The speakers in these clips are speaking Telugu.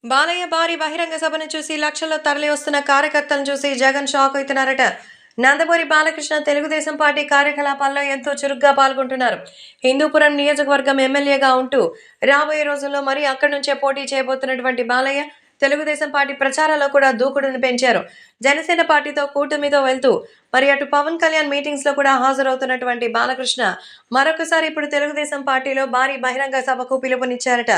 బాలయ్య భారీ బహిరంగ సభను చూసి లక్షల్లో తరలి వస్తున్న కార్యకర్తలను చూసి జగన్ షాక్ అవుతున్నారట. నందమూరి బాలకృష్ణ తెలుగుదేశం పార్టీ కార్యకలాపాల్లో ఎంతో చురుగ్గా పాల్గొంటున్నారు. హిందూపురం నియోజకవర్గం ఎమ్మెల్యేగా ఉంటూ రాబోయే రోజుల్లో మరి అక్కడి నుంచే పోటీ చేయబోతున్నటువంటి బాలయ్య తెలుగుదేశం పార్టీ ప్రచారాల్లో కూడా దూకుడును పెంచారు. జనసేన పార్టీతో కూటమితో వెళ్తూ మరి అటు పవన్ కళ్యాణ్ మీటింగ్స్ లో కూడా హాజరవుతున్నటువంటి బాలకృష్ణ మరొకసారి ఇప్పుడు తెలుగుదేశం పార్టీలో భారీ బహిరంగ సభకు పిలుపునిచ్చారట.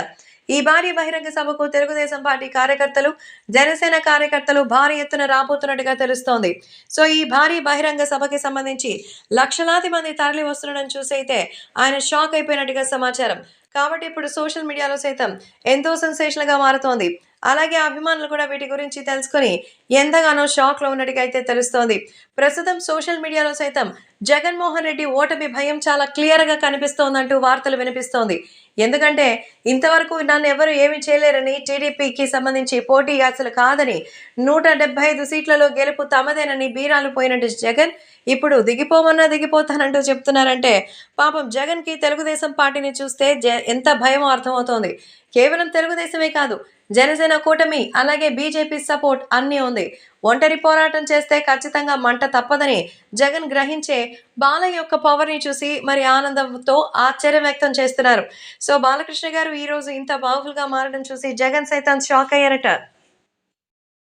ఈ భారీ బహిరంగ సభకు తెలుగుదేశం పార్టీ కార్యకర్తలు, జనసేన కార్యకర్తలు భారీ ఎత్తున రాబోతున్నట్టుగా తెలుస్తోంది. సో ఈ భారీ బహిరంగ సభకి సంబంధించి లక్షలాది మంది తరలి వస్తుండడం చూసైతే ఆయన షాక్ అయిపోయినట్టుగా సమాచారం. కాబట్టి ఇప్పుడు సోషల్ మీడియాలో సైతం ఎంతో సెన్సేషనల్‌గా మారుతోంది. అలాగే అభిమానులు కూడా వీటి గురించి తెలుసుకొని ఎంతగానో షాక్‌లో ఉన్నట్టుగా అయితే తెలుస్తోంది. ప్రస్తుతం సోషల్ మీడియాలో సైతం జగన్మోహన్ రెడ్డి ఓటమి భయం చాలా క్లియర్‌గా కనిపిస్తోందంటూ వార్తలు వినిపిస్తోంది. ఎందుకంటే ఇంతవరకు నన్ను ఎవరు ఏమి చేయలేరని టీడీపీకి సంబంధించి పోటీ అసలు కాదని 175 సీట్లలో గెలుపు తమదేనని బీరాలు పోయినట్టు జగన్ ఇప్పుడు దిగిపోమన్నా దిగిపోతానంటూ చెప్తున్నారంటే పాపం జగన్‌కి తెలుగుదేశం పార్టీని చూస్తే ఎంత భయమో అర్థమవుతోంది. కేవలం తెలుగుదేశమే కాదు, జనసేన కూటమి అలాగే బీజేపీ సపోర్ట్ అన్నీ ఉంది. ఒంటరి పోరాటం చేస్తే ఖచ్చితంగా మంట తప్పదని జగన్ గ్రహించే బాలయ్య యొక్క పవర్‌ని చూసి మరి ఆనందంతో ఆశ్చర్యం వ్యక్తం చేస్తున్నారు. సో బాలకృష్ణ గారు ఈరోజు ఇంత పవర్‌ఫుల్‌గా మారడం చూసి జగన్ సైతం షాక్ అయ్యారట.